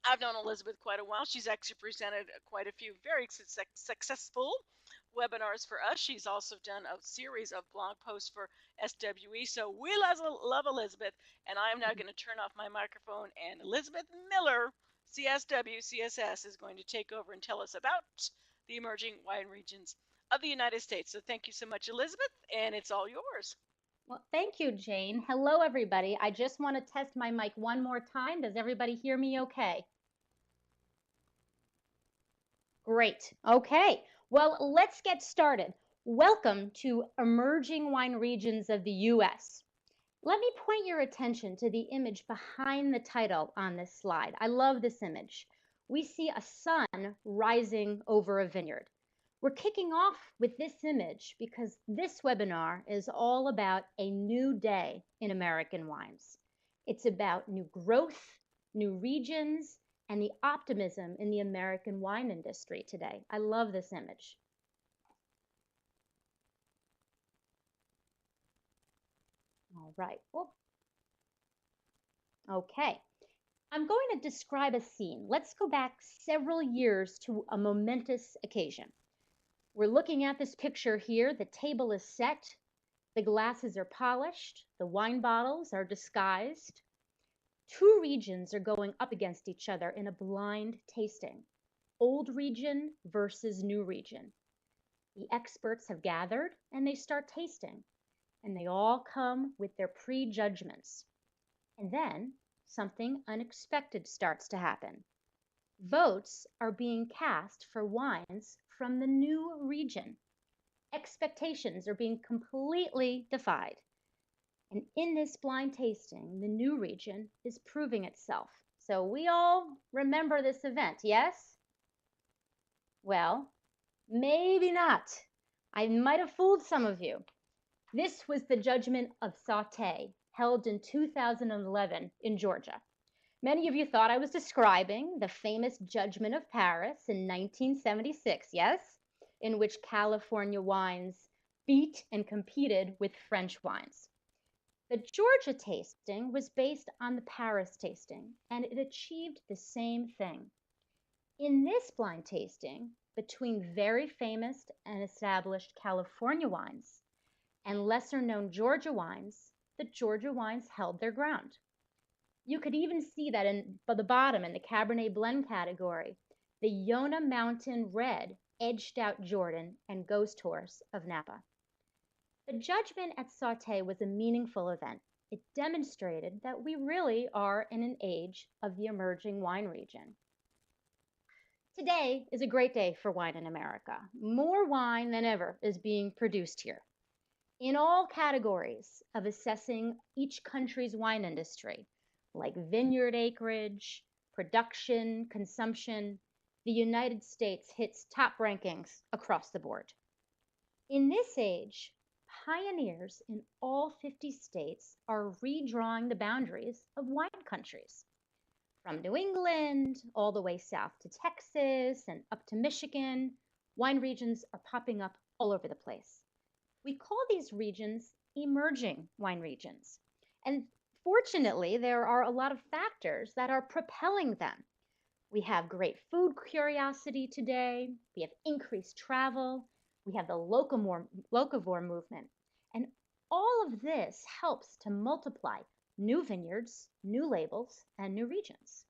I've known Elizabeth quite a while. She's actually presented quite a few very successful webinars for us. She's also done a series of blog posts for SWE. So we love Elizabeth. And I am now going to turn off my microphone, and Elizabeth Miller, CSW, CSS, is going to take over and tell us about the emerging wine regions of the United States. So thank you so much, Elizabeth, and it's all yours. Well, thank you, Jane. Hello, everybody. I just want to test my mic one more time. Does everybody hear me okay? Great. Okay. Well, let's get started. Welcome to Emerging Wine Regions of the U.S. Let me point your attention to the image behind the title on this slide. I love this image. We see a sun rising over a vineyard. We're kicking off with this image because this webinar is all about a new day in American wines. It's about new growth, new regions, and the optimism in the American wine industry today. I love this image. All right. Oh, okay. I'm going to describe a scene. Let's go back several years to a momentous occasion. We're looking at this picture here. The table is set. The glasses are polished. The wine bottles are disguised. Two regions are going up against each other in a blind tasting. Old region versus new region. The experts have gathered and they start tasting. And they all come with their prejudgments. And then something unexpected starts to happen. Votes are being cast for wines from the new region. Expectations are being completely defied. And in this blind tasting, the new region is proving itself. So we all remember this event, yes? Well, maybe not. I might have fooled some of you. This was the judgment of Sauté, held in 2011 in Georgia. Many of you thought I was describing the famous Judgment of Paris in 1976, yes? In which California wines beat and competed with French wines. The Georgia tasting was based on the Paris tasting, and it achieved the same thing. In this blind tasting, between very famous and established California wines and lesser known Georgia wines, the Georgia wines held their ground. You could even see that in the bottom in the Cabernet blend category, the Yonah Mountain Red edged out Jordan and Ghost Horse of Napa. The judgment at Sauté was a meaningful event. It demonstrated that we really are in an age of the emerging wine region. Today is a great day for wine in America. More wine than ever is being produced here. In all categories of assessing each country's wine industry, like vineyard acreage, production, consumption, the United States hits top rankings across the board. In this age, pioneers in all 50 states are redrawing the boundaries of wine countries. From New England all the way south to Texas and up to Michigan, wine regions are popping up all over the place. We call these regions emerging wine regions. And fortunately, there are a lot of factors that are propelling them. We have great food curiosity today. We have increased travel. We have the locavore movement. And all of this helps to multiply new vineyards, new labels, and new regions.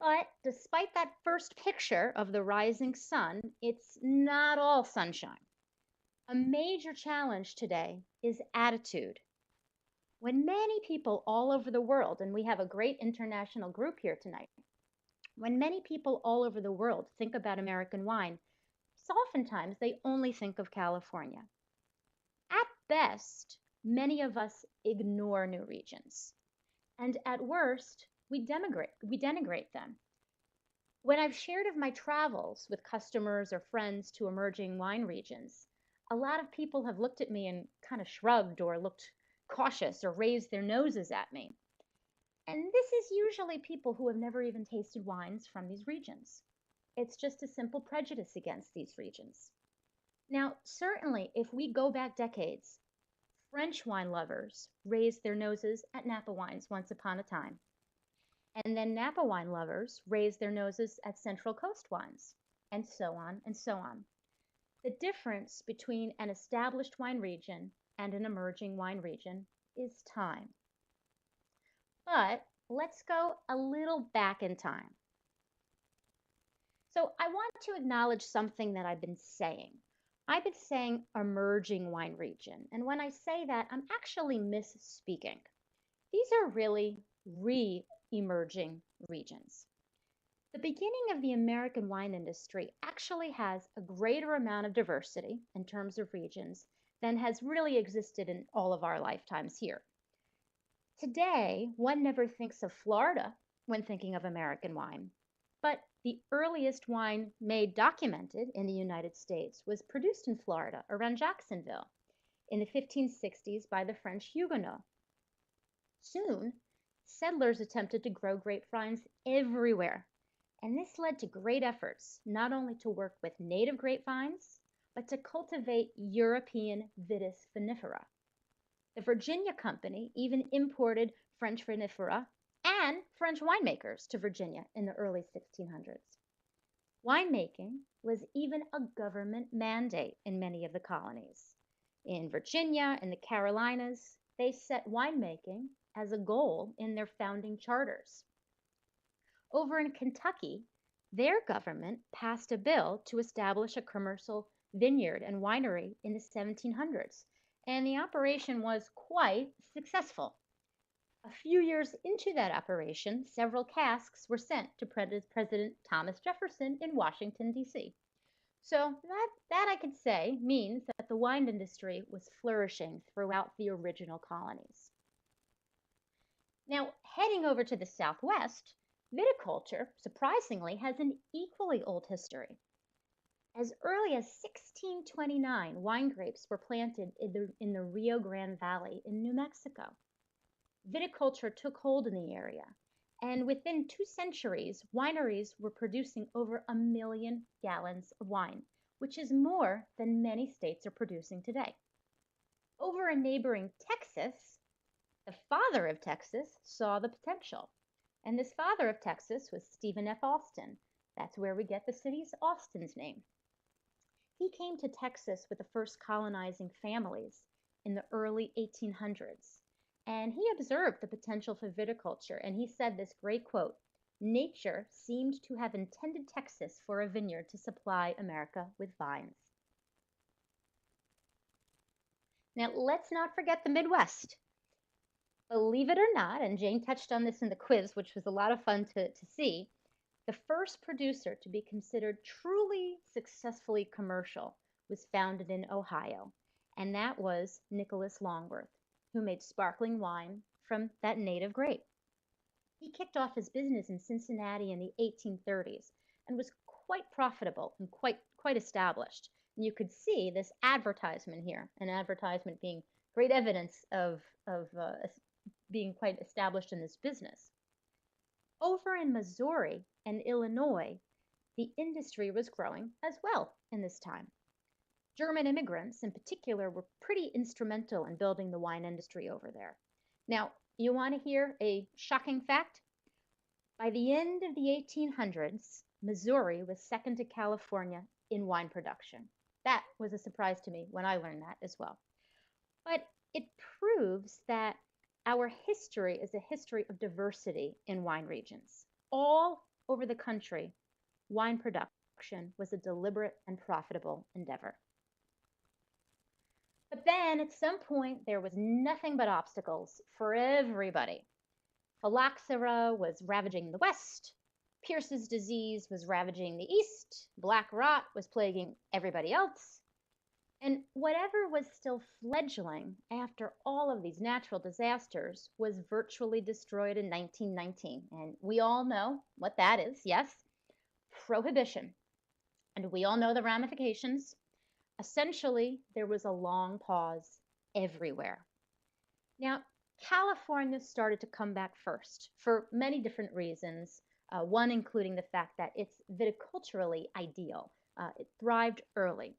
But despite that first picture of the rising sun, it's not all sunshine. A major challenge today is attitude. When many people all over the world, and we have a great international group here tonight, when many people all over the world think about American wine, oftentimes they only think of California. At best, many of us ignore new regions. And at worst, we denigrate them. When I've shared of my travels with customers or friends to emerging wine regions, a lot of people have looked at me and kind of shrugged or looked cautious or raised their noses at me. And this is usually people who have never even tasted wines from these regions. It's just a simple prejudice against these regions. Now, certainly, if we go back decades, French wine lovers raised their noses at Napa wines once upon a time. And then Napa wine lovers raised their noses at Central Coast wines, and so on and so on. The difference between an established wine region and an emerging wine region is time. But let's go a little back in time. So I want to acknowledge something that I've been saying. I've been saying emerging wine region. And when I say that, I'm actually misspeaking. These are really re-emerging regions. The beginning of the American wine industry actually has a greater amount of diversity in terms of regions than has really existed in all of our lifetimes here. Today, one never thinks of Florida when thinking of American wine, but the earliest wine made documented in the United States was produced in Florida around Jacksonville in the 1560s by the French Huguenots. Soon, settlers attempted to grow grapevines everywhere, and this led to great efforts not only to work with native grapevines, but to cultivate European Vitis vinifera. The Virginia Company even imported French vinifera and French winemakers to Virginia in the early 1600s. Winemaking was even a government mandate in many of the colonies. In Virginia and the Carolinas, they set winemaking as a goal in their founding charters. Over in Kentucky, their government passed a bill to establish a commercial vineyard and winery in the 1700s, and the operation was quite successful. A few years into that operation, several casks were sent to President Thomas Jefferson in Washington, D.C. So that I could say means that the wine industry was flourishing throughout the original colonies. Now, heading over to the Southwest, viticulture, surprisingly, has an equally old history. As early as 1629, wine grapes were planted in the Rio Grande Valley in New Mexico. Viticulture took hold in the area, and within 2 centuries, wineries were producing over 1 million gallons of wine, which is more than many states are producing today. Over in neighboring Texas, the father of Texas saw the potential, and this father of Texas was Stephen F. Austin. That's where we get the city's Austin's name. He came to Texas with the first colonizing families in the early 1800s, and he observed the potential for viticulture, and he said this great quote, "Nature seemed to have intended Texas for a vineyard to supply America with vines." Now, let's not forget the Midwest. Believe it or not, and Jane touched on this in the quiz, which was a lot of fun to see, the first producer to be considered truly successfully commercial was founded in Ohio, and that was Nicholas Longworth, who made sparkling wine from that native grape. He kicked off his business in Cincinnati in the 1830s and was quite profitable and quite established. And you could see this advertisement here, an advertisement being great evidence of being quite established in this business. Over in Missouri and Illinois, the industry was growing as well in this time. German immigrants, in particular, were pretty instrumental in building the wine industry over there. Now, you want to hear a shocking fact? By the end of the 1800s, Missouri was second to California in wine production. That was a surprise to me when I learned that as well. But it proves that our history is a history of diversity in wine regions. All over the country, wine production was a deliberate and profitable endeavor. But then at some point, there was nothing but obstacles for everybody. Phylloxera was ravaging the West. Pierce's disease was ravaging the East. Black rot was plaguing everybody else. And whatever was still fledgling after all of these natural disasters was virtually destroyed in 1919. And we all know what that is, yes? Prohibition. And we all know the ramifications. Essentially, there was a long pause everywhere. Now, California started to come back first for many different reasons, one including the fact that it's viticulturally ideal. It thrived early.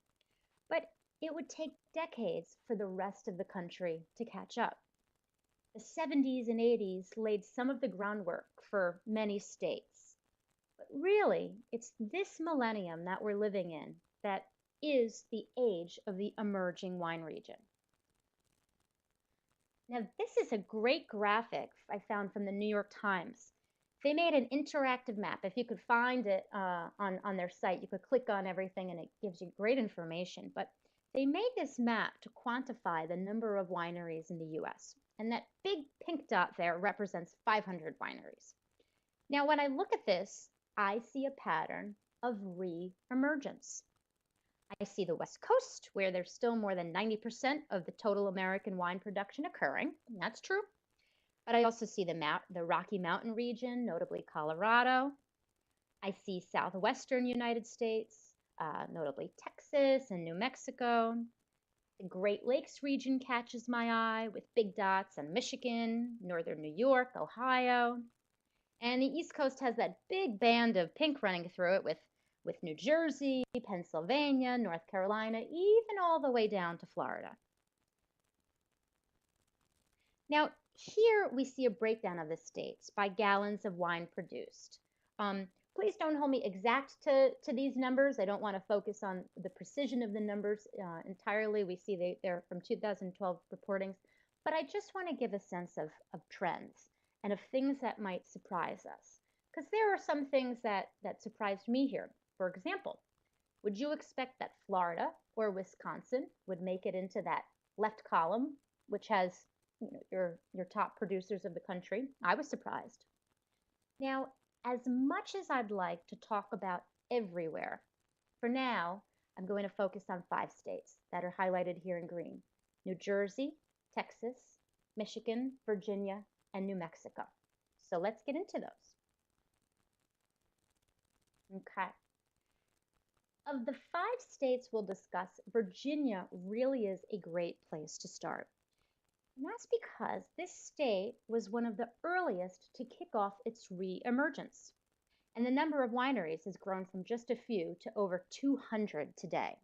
But it would take decades for the rest of the country to catch up. The 70s and 80s laid some of the groundwork for many states. But really, it's this millennium that we're living in that is the age of the emerging wine region. Now, this is a great graphic I found from the New York Times. They made an interactive map. If you could find it on their site, you could click on everything and it gives you great information. But they made this map to quantify the number of wineries in the US. And that big pink dot there represents 500 wineries. Now, when I look at this, I see a pattern of re-emergence. I see the West Coast, where there's still more than 90% of the total American wine production occurring. And that's true. But I also see the Rocky Mountain region, notably Colorado. I see southwestern United States, notably Texas and New Mexico. The Great Lakes region catches my eye with big dots on Michigan, northern New York, Ohio. And the East Coast has that big band of pink running through it with New Jersey, Pennsylvania, North Carolina, even all the way down to Florida. Now, here we see a breakdown of the states by gallons of wine produced. Please don't hold me exact to these numbers. I don't want to focus on the precision of the numbers entirely. We see they're from 2012 reportings, but I just want to give a sense of trends and of things that might surprise us. Because there are some things that surprised me here. For example, would you expect that Florida or Wisconsin would make it into that left column, which has your top producers of the country? I was surprised. Now, as much as I'd like to talk about everywhere, for now, I'm going to focus on 5 states that are highlighted here in green: New Jersey, Texas, Michigan, Virginia, and New Mexico. So let's get into those. Okay. Of the 5 states we'll discuss, Virginia really is a great place to start. And that's because this state was one of the earliest to kick off its re-emergence. And the number of wineries has grown from just a few to over 200 today.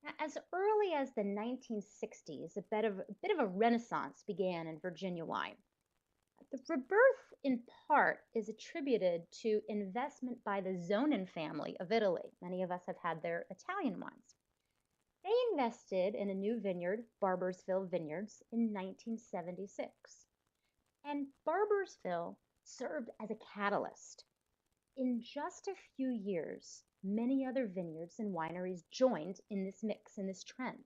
Now, as early as the 1960s, a bit of a renaissance began in Virginia wine. The rebirth, in part, is attributed to investment by the Zonin family of Italy. Many of us have had their Italian wines. They invested in a new vineyard, Barboursville Vineyards, in 1976. And Barboursville served as a catalyst. In just a few years, many other vineyards and wineries joined in this mix, in this trend.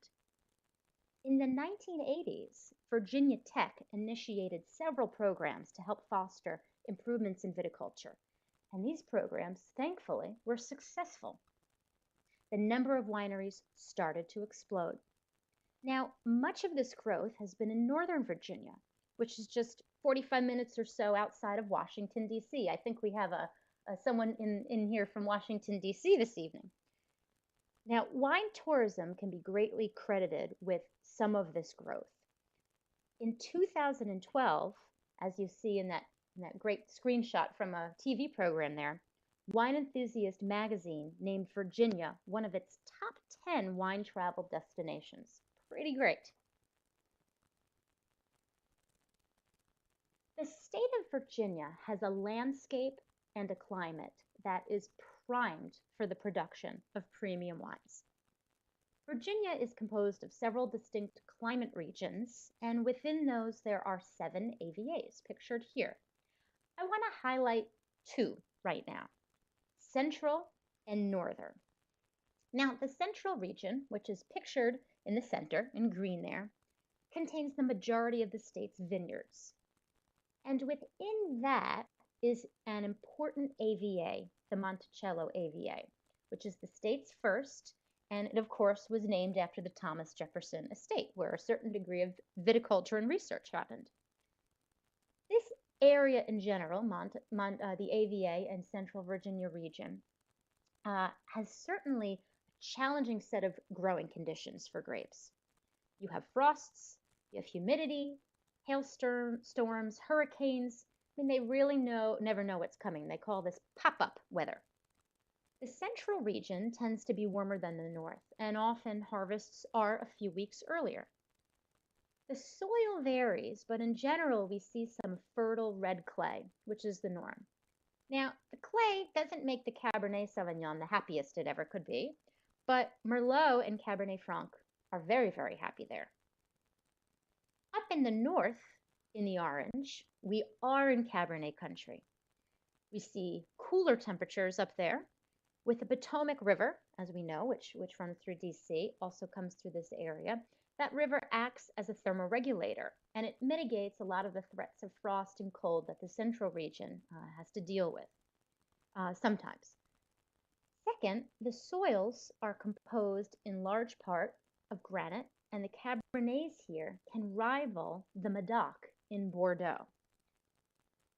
In the 1980s, Virginia Tech initiated several programs to help foster improvements in viticulture. And these programs, thankfully, were successful. The number of wineries started to explode. Now, much of this growth has been in Northern Virginia, which is just 45 minutes or so outside of Washington, D.C. I think we have someone in here from Washington, D.C. this evening. Now, wine tourism can be greatly credited with some of this growth. In 2012, as you see in that great screenshot from a TV program there, Wine Enthusiast magazine named Virginia one of its top 10 wine travel destinations. Pretty great. The state of Virginia has a landscape and a climate that is primed for the production of premium wines. Virginia is composed of several distinct climate regions, and within those there are 7 AVAs pictured here. I want to highlight 2 right now: Central and Northern. Now, the Central region, which is pictured in the center in green there, contains the majority of the state's vineyards. And within that is an important AVA, the Monticello AVA, which is the state's first, and it, of course, was named after the Thomas Jefferson estate, where a certain degree of viticulture and research happened. This area in general, the AVA and Central Virginia region, has certainly a challenging set of growing conditions for grapes. You have frosts, you have humidity, hailstorms, hurricanes. I mean, they really never know what's coming. They call this pop-up weather. The central region tends to be warmer than the north, and often harvests are a few weeks earlier. The soil varies, but in general, we see some fertile red clay, which is the norm. Now, the clay doesn't make the Cabernet Sauvignon the happiest it ever could be, but Merlot and Cabernet Franc are very, very happy there. Up in the north, in the orange, we are in Cabernet country. We see cooler temperatures up there with the Potomac River, as we know, which runs through DC, also comes through this area. That river acts as a thermoregulator, and it mitigates a lot of the threats of frost and cold that the central region has to deal with sometimes. Second, the soils are composed in large part of granite, and the Cabernets here can rival the Medoc in Bordeaux.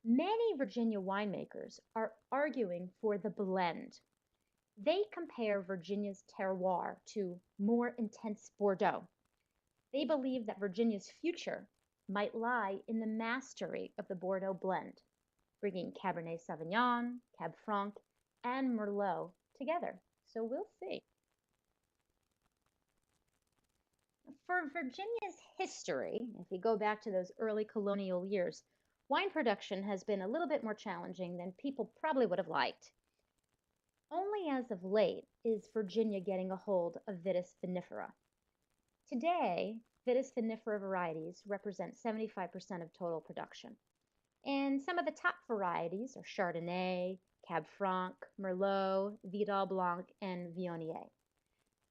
Many Virginia winemakers are arguing for the blend. They compare Virginia's terroir to more intense Bordeaux. They believe that Virginia's future might lie in the mastery of the Bordeaux blend, bringing Cabernet Sauvignon, Cab Franc, and Merlot together. So we'll see. For Virginia's history, if you go back to those early colonial years, wine production has been a little bit more challenging than people probably would have liked. Only as of late is Virginia getting a hold of Vitis vinifera. Today, Vitis vinifera varieties represent 75% of total production. And some of the top varieties are Chardonnay, Cab Franc, Merlot, Vidal Blanc, and Viognier.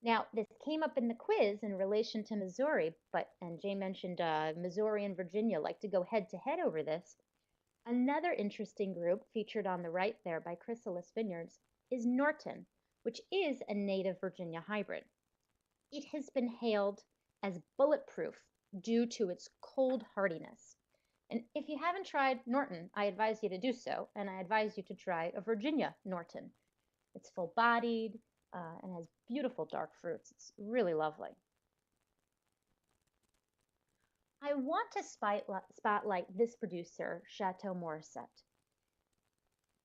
Now, this came up in the quiz in relation to Missouri, and Jay mentioned Missouri and Virginia like to go head to head over this. Another interesting group featured on the right there by Chrysalis Vineyards is Norton, which is a native Virginia hybrid. It has been hailed as bulletproof due to its cold hardiness. And if you haven't tried Norton, I advise you to do so, and I advise you to try a Virginia Norton. It's full-bodied and has beautiful dark fruits. It's really lovely. I want to spotlight this producer, Chateau Morissette.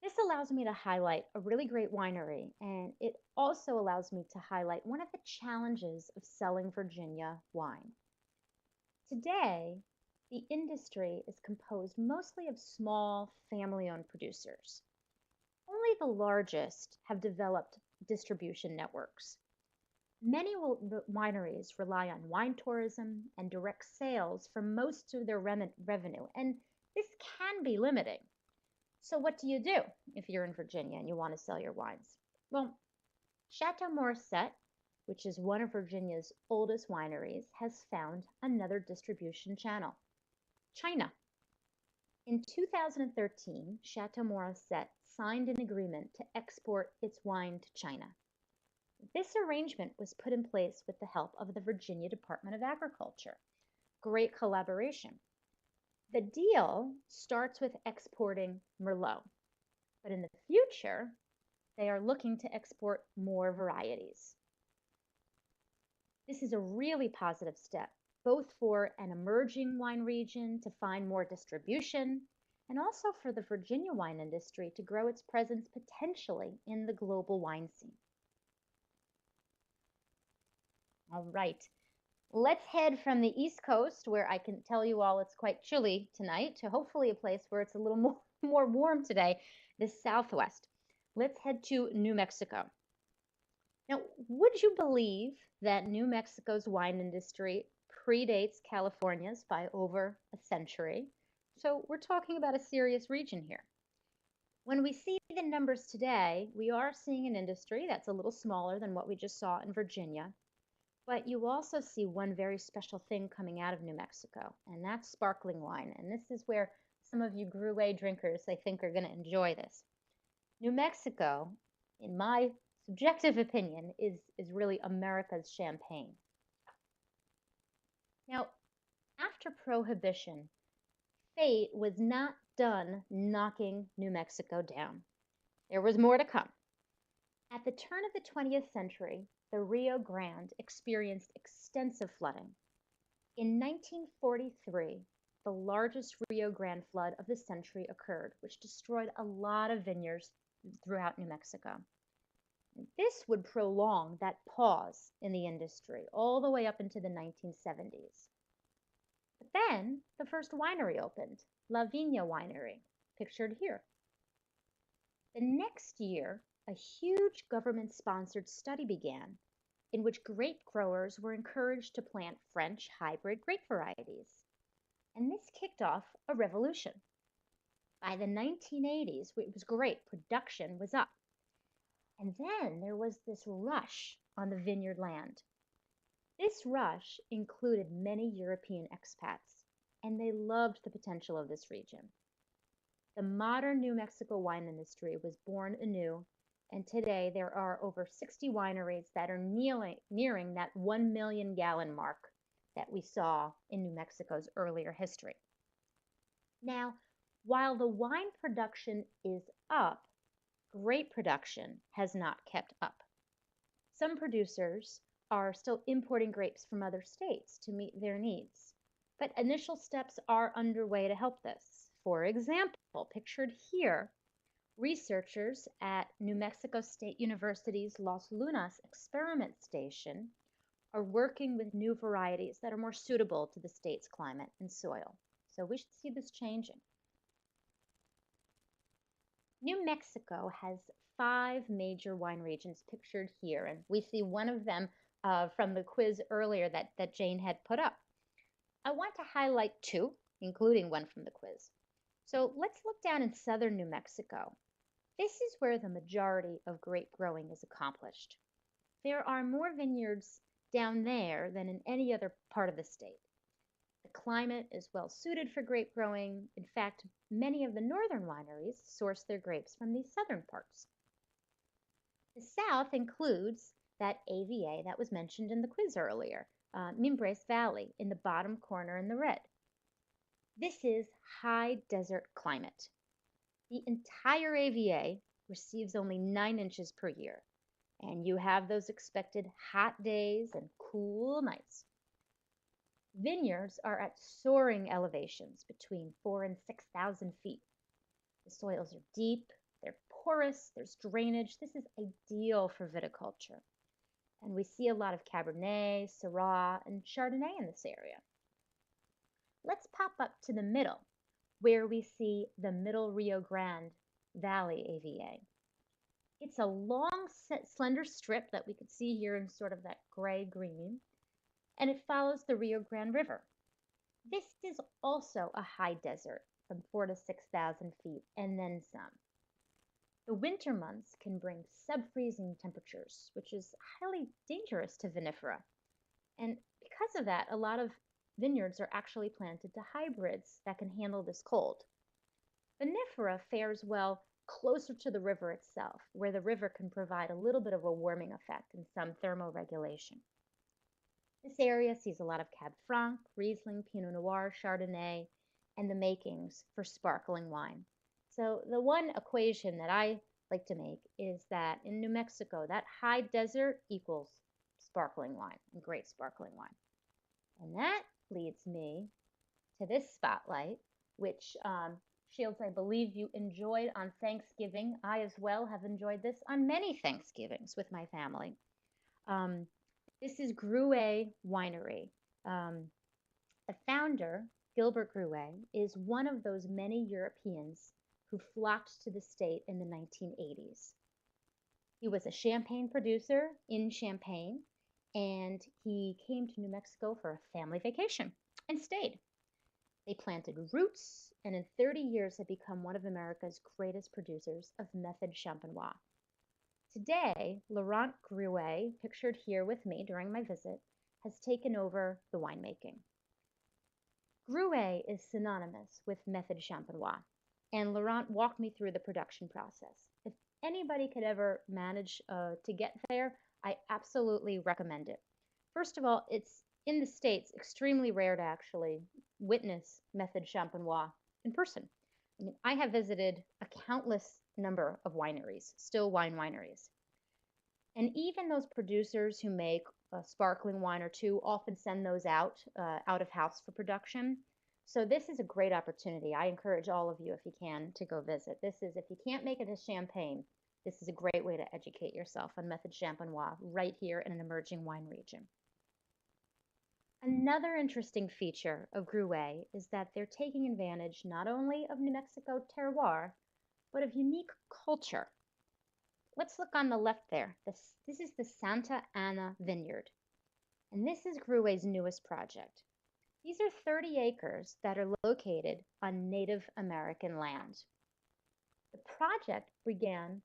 This allows me to highlight a really great winery, and it also allows me to highlight one of the challenges of selling Virginia wine. Today, the industry is composed mostly of small family-owned producers. Only the largest have developed distribution networks. Many wineries rely on wine tourism and direct sales for most of their revenue, and this can be limiting. So what do you do if you're in Virginia and you want to sell your wines? Well, Chateau Morissette, which is one of Virginia's oldest wineries, has found another distribution channel, China. In 2013, Chateau Morissette signed an agreement to export its wine to China. This arrangement was put in place with the help of the Virginia Department of Agriculture. Great collaboration. The deal starts with exporting Merlot, but in the future, they are looking to export more varieties. This is a really positive step, both for an emerging wine region to find more distribution, and also for the Virginia wine industry to grow its presence potentially in the global wine scene. All right, let's head from the East Coast, where I can tell you all it's quite chilly tonight, to hopefully a place where it's a little more warm today, the Southwest. Let's head to New Mexico. Now, would you believe that New Mexico's wine industry predates California's by over a century? So we're talking about a serious region here. When we see the numbers today, we are seeing an industry that's a little smaller than what we just saw in Virginia. But you also see one very special thing coming out of New Mexico, and that's sparkling wine. And this is where some of you Gruet drinkers, I think, are going to enjoy this. New Mexico, in my subjective opinion, is really America's champagne. Now, after Prohibition, fate was not done knocking New Mexico down. There was more to come. At the turn of the 20th century, the Rio Grande experienced extensive flooding. In 1943, the largest Rio Grande flood of the century occurred, which destroyed a lot of vineyards throughout New Mexico. This would prolong that pause in the industry all the way up into the 1970s. Then the first winery opened, La Viña Winery, pictured here. The next year, a huge government-sponsored study began in which grape growers were encouraged to plant French hybrid grape varieties. And this kicked off a revolution. By the 1980s, it was great. Production was up. And then there was this rush on the vineyard land. This rush included many European expats, and they loved the potential of this region. The modern New Mexico wine industry was born anew, and today there are over 60 wineries that are nearing that 1 million gallon mark that we saw in New Mexico's earlier history. Now, while the wine production is up, grape production has not kept up. Some producers are still importing grapes from other states to meet their needs, but initial steps are underway to help this. For example, pictured here, researchers at New Mexico State University's Los Lunas experiment station are working with new varieties that are more suitable to the state's climate and soil. So we should see this changing. New Mexico has 5 major wine regions pictured here, and we see one of them from the quiz earlier that Jane had put up. I want to highlight 2, including one from the quiz. So let's look down in southern New Mexico. This is where the majority of grape growing is accomplished. There are more vineyards down there than in any other part of the state. The climate is well suited for grape growing. In fact, many of the northern wineries source their grapes from these southern parts. The south includes that AVA that was mentioned in the quiz earlier, Mimbres Valley in the bottom corner in the red. This is high desert climate. The entire AVA receives only 9 inches per year, and you have those expected hot days and cool nights. Vineyards are at soaring elevations between 4,000 and 6,000 feet. The soils are deep, they're porous, there's drainage. This is ideal for viticulture. And we see a lot of Cabernet, Syrah, and Chardonnay in this area. Let's pop up to the middle, where we see the Middle Rio Grande Valley AVA. It's a long, slender strip that we could see here in sort of that gray-green, and it follows the Rio Grande River. This is also a high desert from 4,000 to 6,000 feet, and then some. The winter months can bring sub-freezing temperatures, which is highly dangerous to vinifera. And because of that, a lot of vineyards are actually planted to hybrids that can handle this cold. Vinifera fares well closer to the river itself, where the river can provide a little bit of a warming effect and some thermoregulation. This area sees a lot of Cab Franc, Riesling, Pinot Noir, Chardonnay, and the makings for sparkling wine. So the one equation that I like to make is that in New Mexico, that high desert equals sparkling wine, and great sparkling wine. And that leads me to this spotlight, which Shields, I believe you enjoyed on Thanksgiving. I as well have enjoyed this on many Thanksgivings with my family. This is Gruet Winery. The founder, Gilbert Gruet, is one of those many Europeans who flocked to the state in the 1980s. He was a champagne producer in Champagne, and he came to New Mexico for a family vacation and stayed. They planted roots, and in 30 years have become one of America's greatest producers of méthode champenoise. Today, Laurent Gruet, pictured here with me during my visit, has taken over the winemaking. Gruet is synonymous with méthode champenoise, and Laurent walked me through the production process. If anybody could ever manage to get there, I absolutely recommend it. First of all, it's in the States extremely rare to actually witness méthode champenoise in person. I mean, I have visited a countless number of wineries, still wine wineries. And even those producers who make a sparkling wine or two often send those out of house for production. So this is a great opportunity. I encourage all of you, if you can, to go visit. This is, if you can't make it to Champagne, this is a great way to educate yourself on méthode champenoise right here in an emerging wine region. Another interesting feature of Gruet is that they're taking advantage not only of New Mexico terroir, but of unique culture. Let's look on the left there. This is the Santa Ana Vineyard, and this is Gruet's newest project. These are 30 acres that are located on Native American land. The project began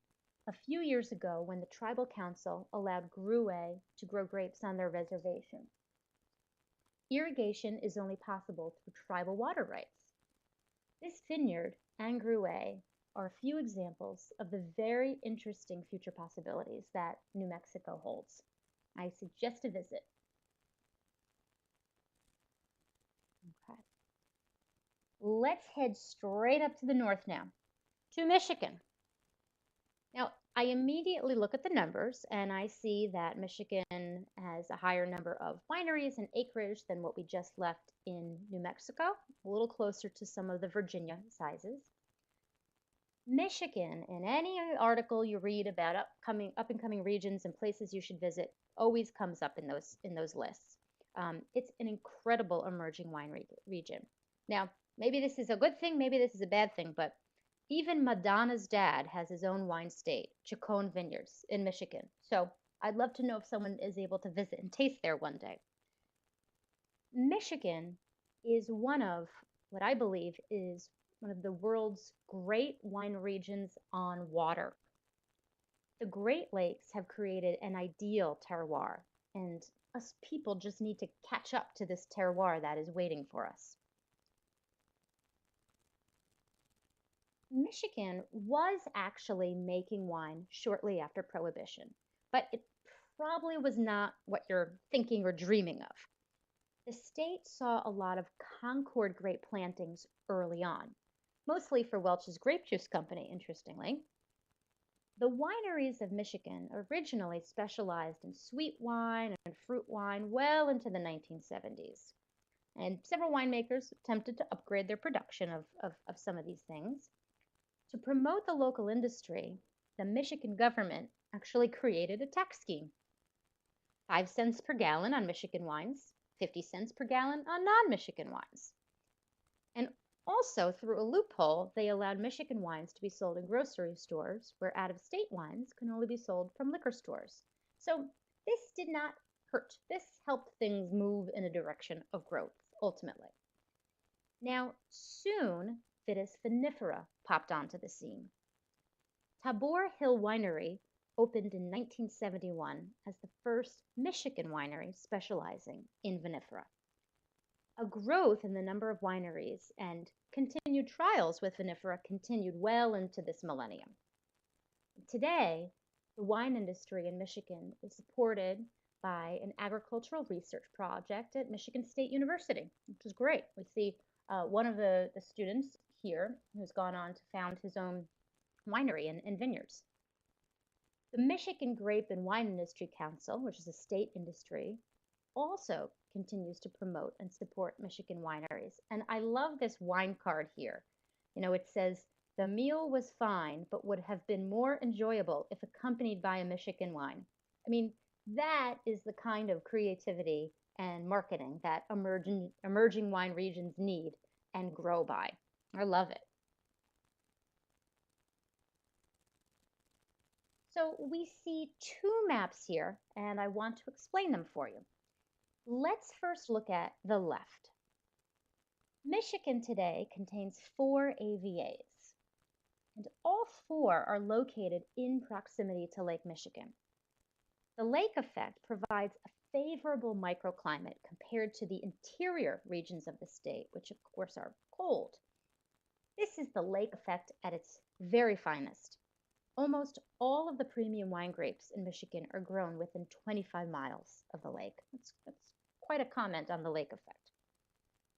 a few years ago when the tribal council allowed Gruet to grow grapes on their reservation. Irrigation is only possible through tribal water rights. This vineyard and Gruet are a few examples of the very interesting future possibilities that New Mexico holds. I suggest a visit. Okay. Let's head straight up to the north now, to Michigan. Now, I immediately look at the numbers and I see that Michigan has a higher number of wineries and acreage than what we just left in New Mexico, a little closer to some of the Virginia sizes. Michigan, in any article you read about up and coming regions and places you should visit, always comes up in those lists. It's an incredible emerging wine region. Now, maybe this is a good thing, maybe this is a bad thing, but even Madonna's dad has his own wine state, Chacon Vineyards in Michigan. So I'd love to know if someone is able to visit and taste there one day. Michigan is one of what I believe is one of the world's great wine regions on water. The Great Lakes have created an ideal terroir, and us people just need to catch up to this terroir that is waiting for us. Michigan was actually making wine shortly after Prohibition, but it probably was not what you're thinking or dreaming of. The state saw a lot of Concord grape plantings early on, mostly for Welch's Grape Juice Company, interestingly. The wineries of Michigan originally specialized in sweet wine and fruit wine well into the 1970s. And several winemakers attempted to upgrade their production of some of these things. To promote the local industry, the Michigan government actually created a tax scheme. 5 cents per gallon on Michigan wines, 50 cents per gallon on non-Michigan wines. And also, through a loophole, they allowed Michigan wines to be sold in grocery stores, where out-of-state wines can only be sold from liquor stores. So this did not hurt. This helped things move in a direction of growth, ultimately. Now, soon, Vitis vinifera popped onto the scene. Tabor Hill Winery opened in 1971 as the first Michigan winery specializing in vinifera. A growth in the number of wineries and continued trials with vinifera continued well into this millennium. Today, the wine industry in Michigan is supported by an agricultural research project at Michigan State University, which is great. We see one of the students here who's gone on to found his own winery and vineyards. The Michigan Grape and Wine Industry Council, which is a state industry, also continues to promote and support Michigan wineries. And I love this wine card here. You know, it says, "The meal was fine, but would have been more enjoyable if accompanied by a Michigan wine." I mean, that is the kind of creativity and marketing that emerging wine regions need and grow by. I love it. So we see 2 maps here, and I want to explain them for you. Let's first look at the left. Michigan today contains 4 AVAs, and all 4 are located in proximity to Lake Michigan. The lake effect provides a favorable microclimate compared to the interior regions of the state, which of course are cold. This is the lake effect at its very finest. Almost all of the premium wine grapes in Michigan are grown within 25 miles of the lake. That's quite a comment on the lake effect.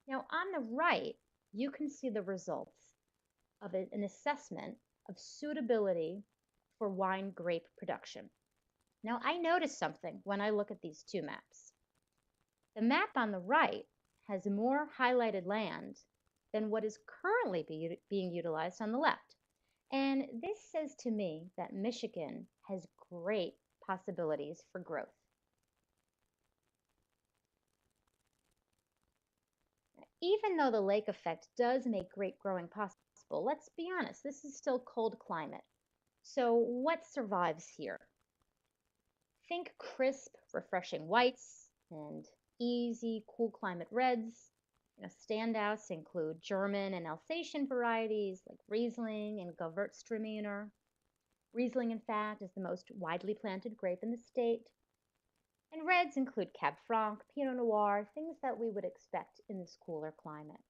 Now, on the right, you can see the results of an assessment of suitability for wine grape production. Now, I noticed something when I look at these 2 maps. The map on the right has more highlighted land than what is currently being utilized on the left. And this says to me that Michigan has great possibilities for growth. Even though the lake effect does make grape growing possible, let's be honest, this is still cold climate. So what survives here? Think crisp, refreshing whites and easy, cool climate reds. Standouts include German and Alsatian varieties like Riesling and Gewürztraminer. Riesling, in fact, is the most widely planted grape in the state. And reds include Cab Franc, Pinot Noir, things that we would expect in this cooler climate.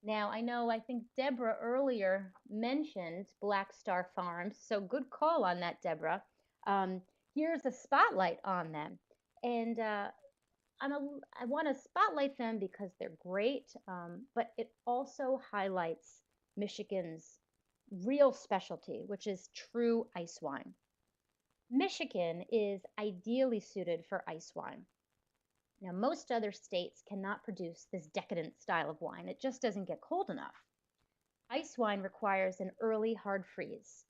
Now, I think Deborah earlier mentioned Black Star Farms, so good call on that, Deborah. Um, Here's a spotlight on them. And I want to spotlight them because they're great, but it also highlights Michigan's real specialty, which is true ice wine. Michigan is ideally suited for ice wine. Now, most other states cannot produce this decadent style of wine. It just doesn't get cold enough. Ice wine requires an early hard freeze,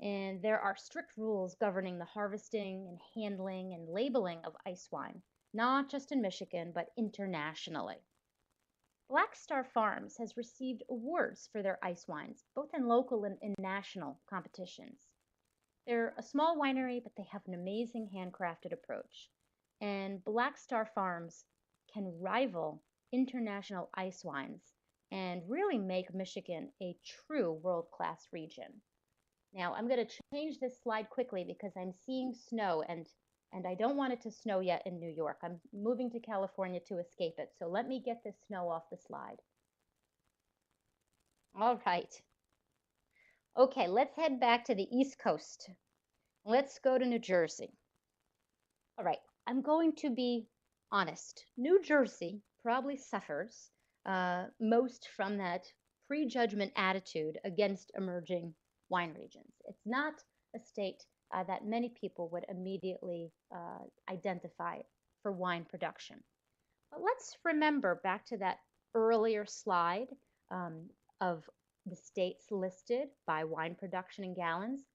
and there are strict rules governing the harvesting and handling and labeling of ice wine, not just in Michigan, but internationally. Black Star Farms has received awards for their ice wines, both in local and in national competitions. They're a small winery, but they have an amazing handcrafted approach. And Black Star Farms can rival international ice wines and really make Michigan a true world-class region. Now, I'm going to change this slide quickly because I'm seeing snow and I don't want it to snow yet in New York. I'm moving to California to escape it. So let me get this snow off the slide. All right. Okay, let's head back to the East Coast. Let's go to New Jersey. All right, I'm going to be honest. New Jersey probably suffers most from that prejudgment attitude against emerging wine regions. It's not a state that many people would immediately identify for wine production. But let's remember back to that earlier slide of the states listed by wine production in gallons.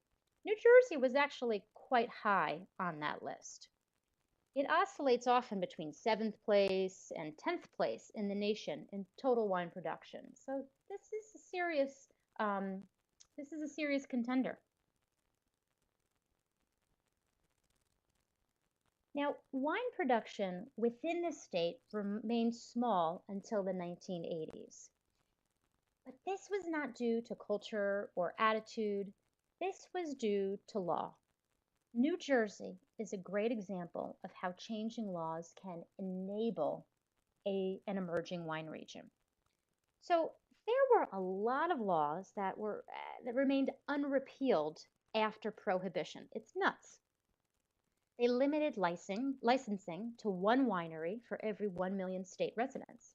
New Jersey was actually quite high on that list. It oscillates often between 7th place and 10th place in the nation in total wine production. So this is a serious contender. Now, wine production within the state remained small until the 1980s. But this was not due to culture or attitude. This was due to law. New Jersey is a great example of how changing laws can enable an emerging wine region. So there were a lot of laws that remained unrepealed after Prohibition. It's nuts. They limited licensing to one winery for every 1 million state residents.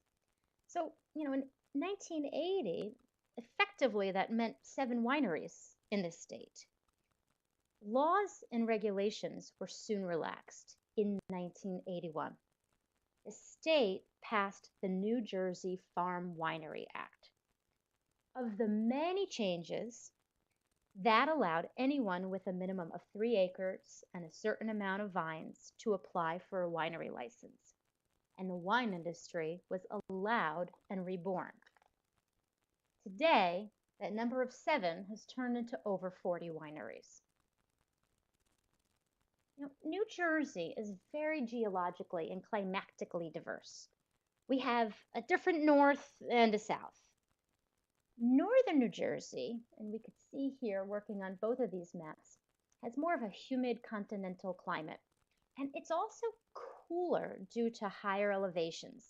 So, in 1980, effectively that meant 7 wineries in this state. Laws and regulations were soon relaxed in 1981. The state passed the New Jersey Farm Winery Act. Of the many changes, that allowed anyone with a minimum of 3 acres and a certain amount of vines to apply for a winery license. And the wine industry was allowed and reborn. Today, that number of 7 has turned into over 40 wineries. New Jersey is very geologically and climatically diverse. We have a different north and a south. Northern New Jersey, and we could see here working on both of these maps, has more of a humid continental climate. And it's also cooler due to higher elevations.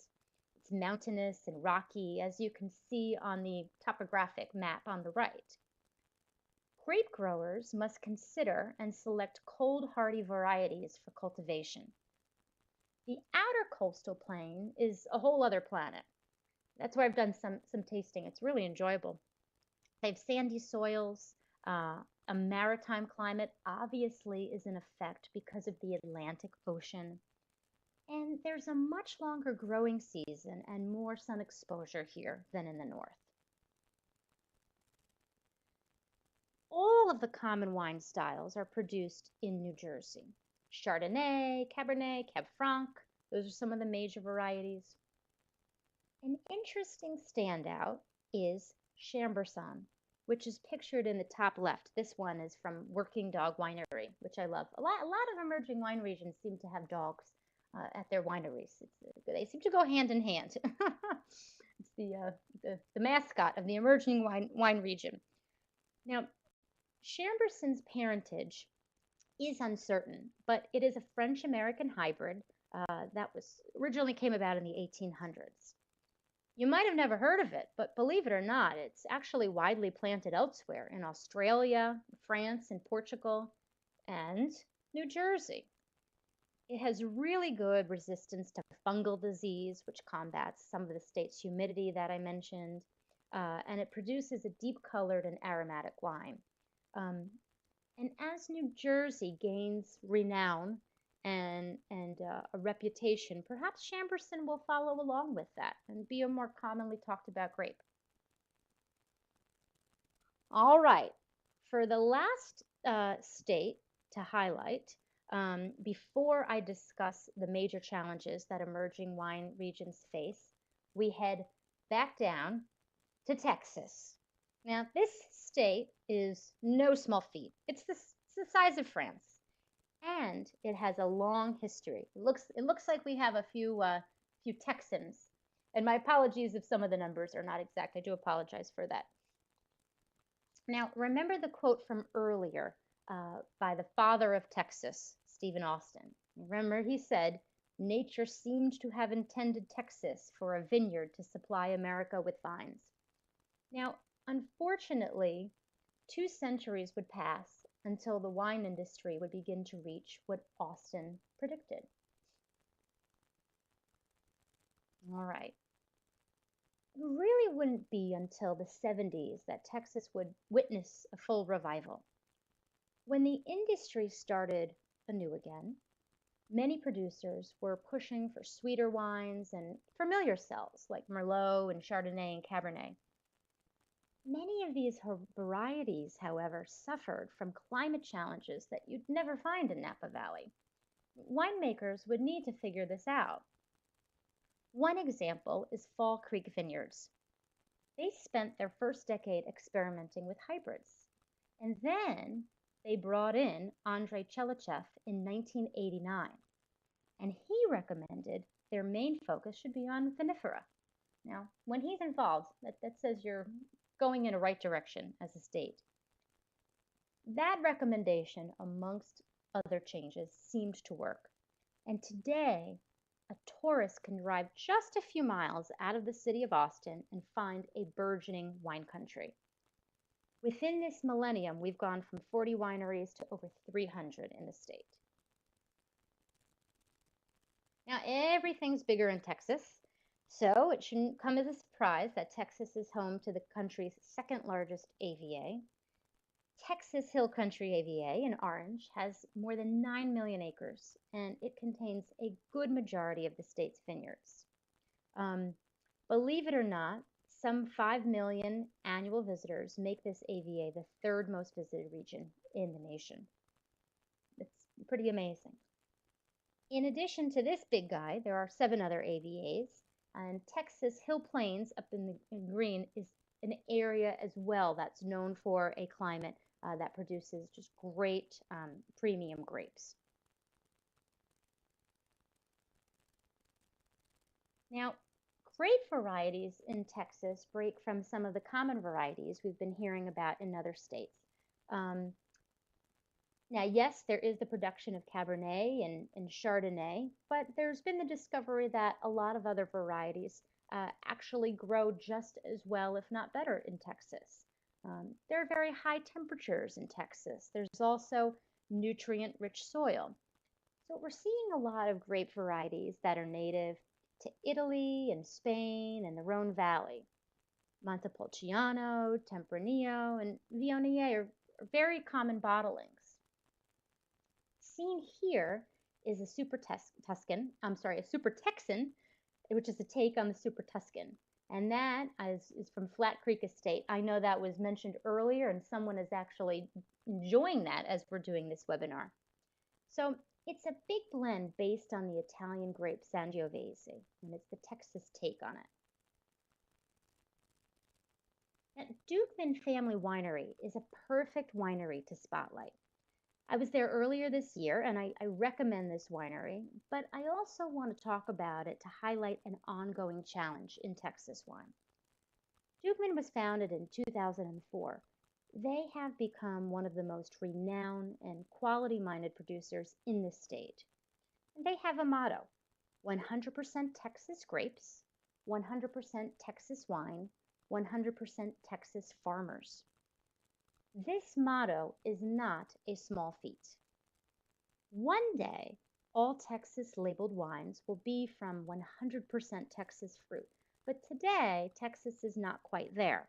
It's mountainous and rocky, as you can see on the topographic map on the right. Grape growers must consider and select cold hardy varieties for cultivation. The outer coastal plain is a whole other planet. That's where I've done some tasting. It's really enjoyable. They have sandy soils. A maritime climate obviously is in effect because of the Atlantic Ocean. And there's a much longer growing season and more sun exposure here than in the north. All of the common wine styles are produced in New Jersey. Chardonnay, Cabernet, Cab Franc, those are some of the major varieties. An interesting standout is Chambourcin, which is pictured in the top left. This one is from Working Dog Winery, which I love. A lot of emerging wine regions seem to have dogs at their wineries. They seem to go hand in hand. It's the mascot of the emerging wine region. Now, Chambourcin's parentage is uncertain, but it is a French-American hybrid that was originally came about in the 1800s. You might have never heard of it, but believe it or not, it's actually widely planted elsewhere in Australia, France, and Portugal, and New Jersey. It has really good resistance to fungal disease, which combats some of the state's humidity that I mentioned, and it produces a deep colored and aromatic wine. Um, and as New Jersey gains renown and a reputation, perhaps Chambourcin will follow along with that and be a more commonly talked about grape. All right, for the last state to highlight, before I discuss the major challenges that emerging wine regions face, we head back down to Texas. Now, this state is no small feat. It's the size of France, and it has a long history. It looks like we have a few Texans, and my apologies if some of the numbers are not exact. I do apologize for that. Now, remember the quote from earlier by the father of Texas, Stephen Austin. Remember, he said, "Nature seemed to have intended Texas for a vineyard to supply America with vines." Now, unfortunately, 2 centuries would pass until the wine industry would begin to reach what Austin predicted. All right. It really wouldn't be until the 70s that Texas would witness a full revival. When the industry started anew again, many producers were pushing for sweeter wines and familiar cells like Merlot and Chardonnay and Cabernet. Many of these varieties, however, suffered from climate challenges that you'd never find in Napa Valley. Winemakers would need to figure this out. One example is Fall Creek Vineyards. They spent their first decade experimenting with hybrids, and then they brought in Andrei Chelychev in 1989, and he recommended their main focus should be on vinifera. Now, when he's involved, that says you're going in a right direction as a state. That recommendation, amongst other changes, seemed to work. And today, a tourist can drive just a few miles out of the city of Austin and find a burgeoning wine country. Within this millennium, we've gone from 40 wineries to over 300 in the state. Now, everything's bigger in Texas, so it shouldn't come as a surprise that Texas is home to the country's second largest AVA. Texas Hill Country AVA in orange has more than 9 million acres, and it contains a good majority of the state's vineyards. Believe it or not, some 5 million annual visitors make this AVA the third most visited region in the nation. It's pretty amazing. In addition to this big guy, there are 7 other AVAs, and Texas Hill Plains up in green is an area as well that's known for a climate that produces just great premium grapes. Now, grape varieties in Texas break from some of the common varieties we've been hearing about in other states. Now, yes, there is the production of Cabernet and Chardonnay, but there's been the discovery that a lot of other varieties actually grow just as well, if not better, in Texas. There are very high temperatures in Texas. There's also nutrient-rich soil. So we're seeing a lot of grape varieties that are native to Italy and Spain and the Rhone Valley. Montepulciano, Tempranillo, and Viognier are very common bottlings. Seen here is a Super Texan, which is a take on the Super Tuscan. And that is from Flat Creek Estate. I know that was mentioned earlier, and someone is actually enjoying that as we're doing this webinar. So it's a big blend based on the Italian grape Sangiovese, and it's the Texas take on it. Now, Dukeman Family Winery is a perfect winery to spotlight. I was there earlier this year and I recommend this winery, but I also want to talk about it to highlight an ongoing challenge in Texas wine. Dukeman was founded in 2004. They have become one of the most renowned and quality minded producers in the state. And they have a motto: 100% Texas grapes, 100% Texas wine, 100% Texas farmers. This motto is not a small feat. One day, all Texas labeled wines will be from 100% Texas fruit. But today, Texas is not quite there.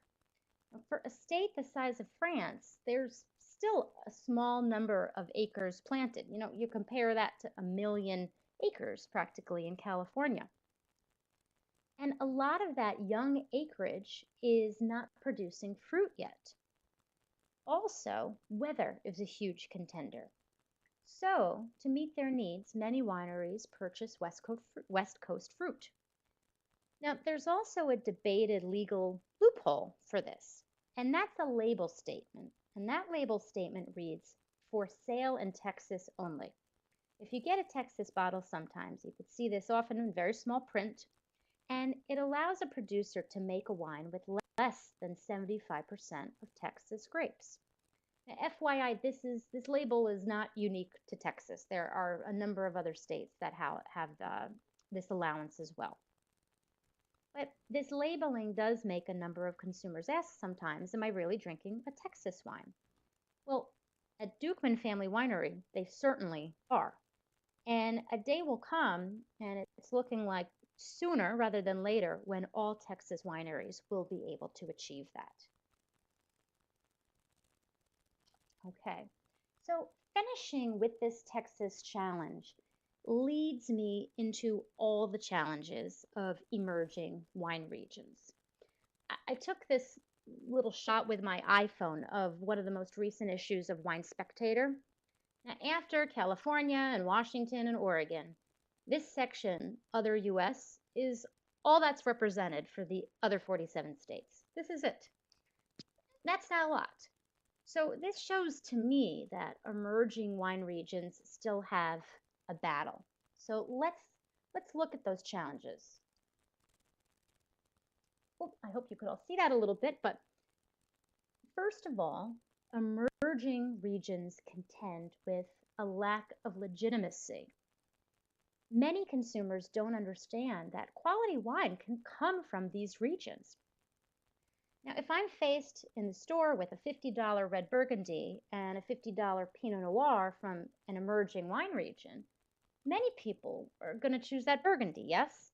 For a state the size of France, there's still a small number of acres planted. You compare that to 1 million acres practically in California. And a lot of that young acreage is not producing fruit yet. Also, weather is a huge contender. So, to meet their needs, many wineries purchase West Coast fruit. Now, there's also a debated legal loophole for this, and that's a label statement. And that label statement reads, "For sale in Texas only." If you get a Texas bottle sometimes, you could see this often in very small print, and it allows a producer to make a wine with less than 75% of Texas grapes. Now, FYI, this label is not unique to Texas. There are a number of other states that have this allowance as well. But this labeling does make a number of consumers ask sometimes, am I really drinking a Texas wine? Well, at Dukeman Family Winery, they certainly are. And a day will come, and it's looking like sooner rather than later, when all Texas wineries will be able to achieve that. Okay, so finishing with this Texas challenge leads me into all the challenges of emerging wine regions. I took this little shot with my iPhone of one of the most recent issues of Wine Spectator. Now, after California and Washington and Oregon, this section, Other US, is all that's represented for the other 47 states. This is it. That's not a lot. So this shows to me that emerging wine regions still have a battle. So let's look at those challenges. Oh, I hope you could all see that a little bit, but first of all, emerging regions contend with a lack of legitimacy. Many consumers don't understand that quality wine can come from these regions. Now, if I'm faced in the store with a $50 red Burgundy and a $50 Pinot Noir from an emerging wine region, many people are going to choose that Burgundy, yes?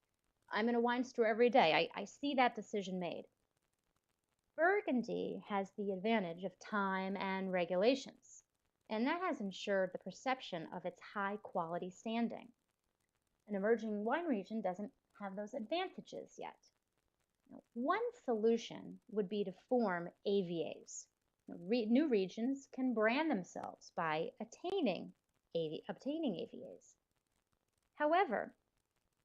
I'm in a wine store every day. I see that decision made. Burgundy has the advantage of time and regulations, and that has ensured the perception of its high quality standing. An emerging wine region doesn't have those advantages yet. One solution would be to form AVAs. New regions can brand themselves by obtaining AVAs. However,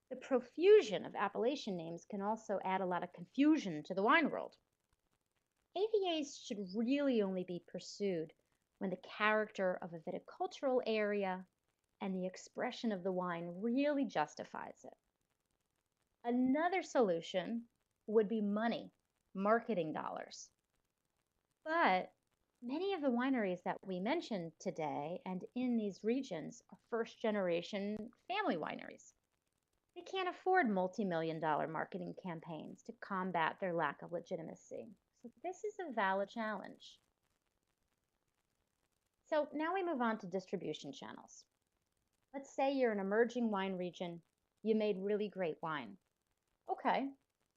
the profusion of appellation names can also add a lot of confusion to the wine world. AVAs should really only be pursued when the character of a viticultural area and the expression of the wine really justifies it. Another solution would be money, marketing dollars. But many of the wineries that we mentioned today and in these regions are first generation family wineries. They can't afford multi-million-dollar marketing campaigns to combat their lack of legitimacy. So this is a valid challenge. So now we move on to distribution channels. Let's say you're an emerging wine region. You made really great wine. Okay,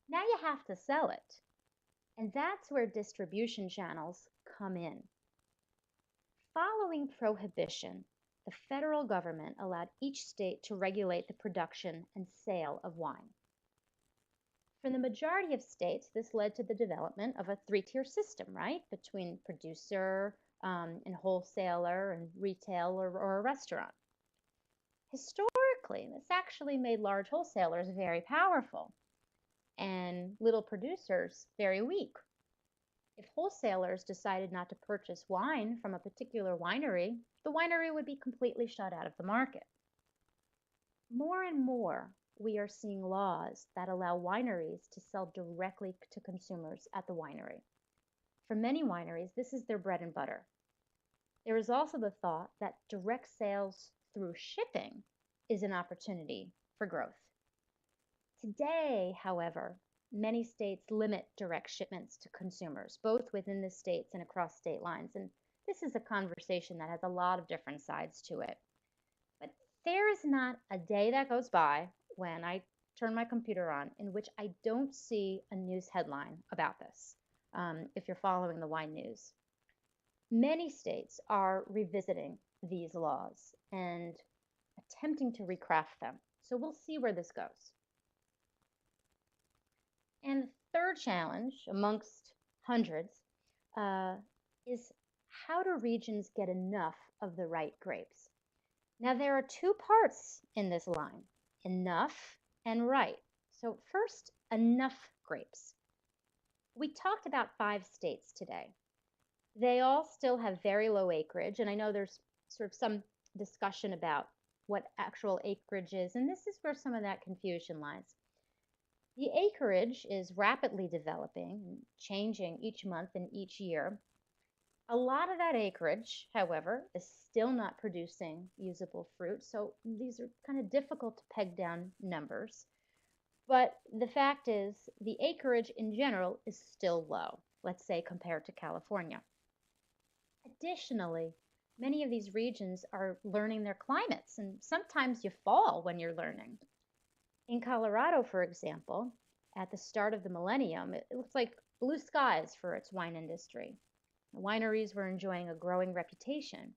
now you have to sell it. And that's where distribution channels come in. Following prohibition, the federal government allowed each state to regulate the production and sale of wine. For the majority of states, this led to the development of a three-tier system, right? Between producer and wholesaler and retail or a restaurant. Historically, this actually made large wholesalers very powerful and little producers very weak. If wholesalers decided not to purchase wine from a particular winery, the winery would be completely shut out of the market. More and more, we are seeing laws that allow wineries to sell directly to consumers at the winery. For many wineries, this is their bread and butter. There is also the thought that direct sales through shipping is an opportunity for growth. Today, however, many states limit direct shipments to consumers, both within the states and across state lines. And this is a conversation that has a lot of different sides to it. But there is not a day that goes by when I turn my computer on in which I don't see a news headline about this, if you're following the wine news. Many states are revisiting these laws and attempting to recraft them. So we'll see where this goes. And the third challenge, amongst hundreds, is how do regions get enough of the right grapes? Now, there are two parts in this line, enough and right. So first, enough grapes. We talked about 5 states today. They all still have very low acreage, and I know there's sort of some discussion about what actual acreage is, and this is where some of that confusion lies. The acreage is rapidly developing and changing each month and each year. A lot of that acreage, however, is still not producing usable fruit, so these are kind of difficult to peg down numbers. But the fact is, the acreage in general is still low, let's say compared to California. Additionally, many of these regions are learning their climates, and sometimes you fall when you're learning. In Colorado, for example, at the start of the millennium, it looked like blue skies for its wine industry. The wineries were enjoying a growing reputation.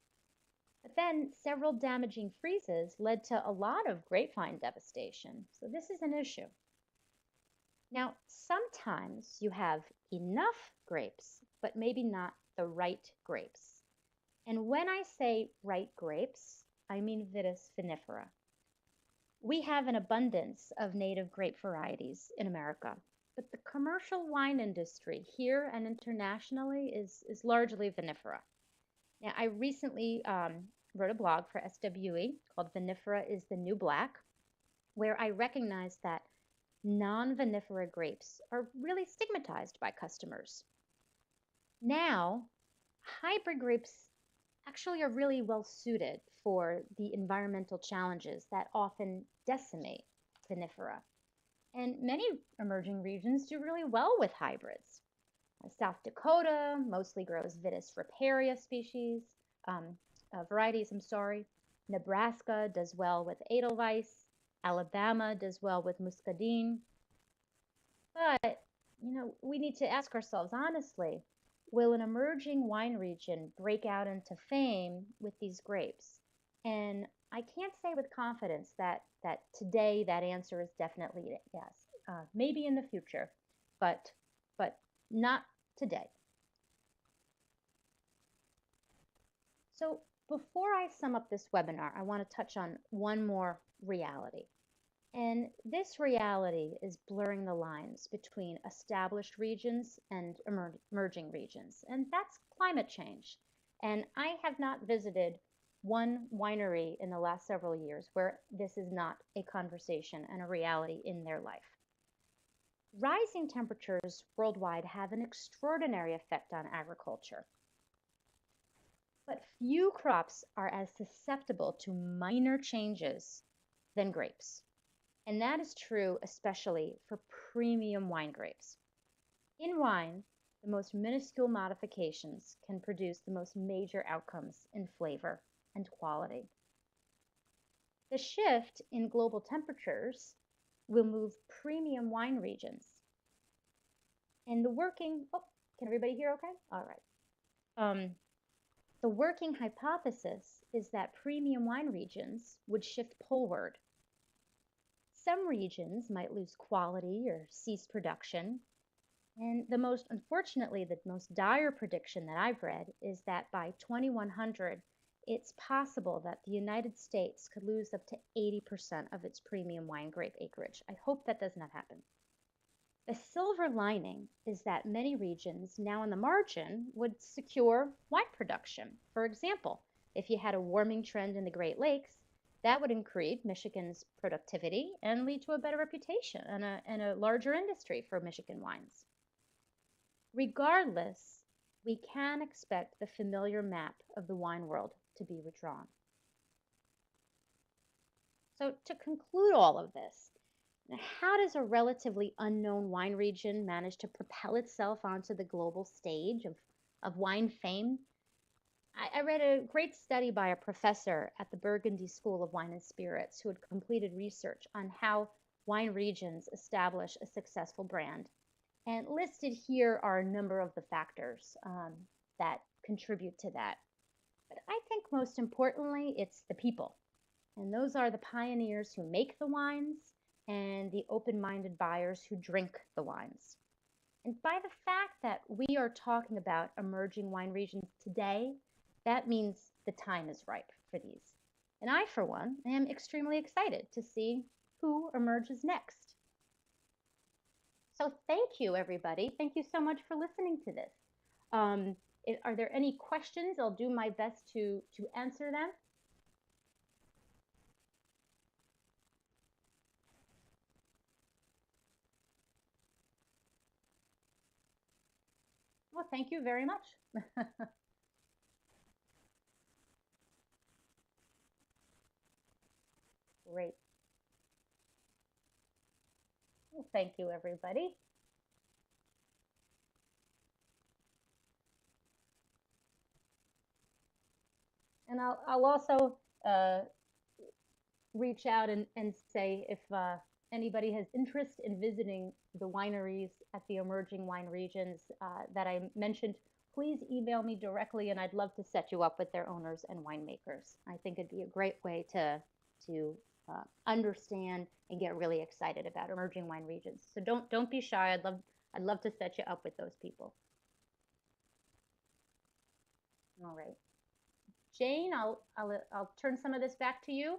But then several damaging freezes led to a lot of grapevine devastation, so this is an issue. Now, sometimes you have enough grapes, but maybe not the right grapes. And when I say right grapes, I mean Vitis vinifera. We have an abundance of native grape varieties in America, but the commercial wine industry here and internationally is largely vinifera. Now, I recently wrote a blog for SWE called Vinifera is the New Black, where I recognize that non-vinifera grapes are really stigmatized by customers. Now, hybrid grapes actually are really well suited for the environmental challenges that often decimate vinifera. And many emerging regions do really well with hybrids. South Dakota mostly grows Vitis riparia varieties. Nebraska does well with Edelweiss. Alabama does well with Muscadine. But, we need to ask ourselves honestly, will an emerging wine region break out into fame with these grapes? And I can't say with confidence that today that answer is definitely yes. Maybe in the future, but not today. So before I sum up this webinar, I want to touch on one more reality. And this reality is blurring the lines between established regions and emerging regions, and that's climate change. And I have not visited one winery in the last several years where this is not a conversation and a reality in their life. Rising temperatures worldwide have an extraordinary effect on agriculture. But few crops are as susceptible to minor changes than grapes. And that is true especially for premium wine grapes. In wine, the most minuscule modifications can produce the most major outcomes in flavor and quality. The shift in global temperatures will move premium wine regions. And can everybody hear okay? All right. The working hypothesis is that premium wine regions would shift poleward. Some regions might lose quality or cease production. And unfortunately, the most dire prediction that I've read is that by 2100, it's possible that the United States could lose up to 80% of its premium wine grape acreage. I hope that does not happen. The silver lining is that many regions now on the margin would secure wine production. For example, if you had a warming trend in the Great Lakes, that would increase Michigan's productivity and lead to a better reputation and a larger industry for Michigan wines. Regardless, we can expect the familiar map of the wine world to be redrawn. So, to conclude all of this, how does a relatively unknown wine region manage to propel itself onto the global stage of wine fame? I read a great study by a professor at the Burgundy School of Wine and Spirits who had completed research on how wine regions establish a successful brand. And listed here are a number of the factors that contribute to that. But I think most importantly, it's the people. And those are the pioneers who make the wines and the open minded buyers who drink the wines. And by the fact that we are talking about emerging wine regions today, that means the time is ripe for these. And I, for one, am extremely excited to see who emerges next. So thank you, everybody. Thank you so much for listening to this. Are there any questions? I'll do my best to answer them. Well, thank you very much. Great. Well, thank you, everybody. And I'll also reach out and say if anybody has interest in visiting the wineries at the emerging wine regions that I mentioned, please email me directly and I'd love to set you up with their owners and winemakers. I think it'd be a great way to understand and get really excited about emerging wine regions. So don't be shy. I'd love to set you up with those people. All right. Jane, I'll turn some of this back to you.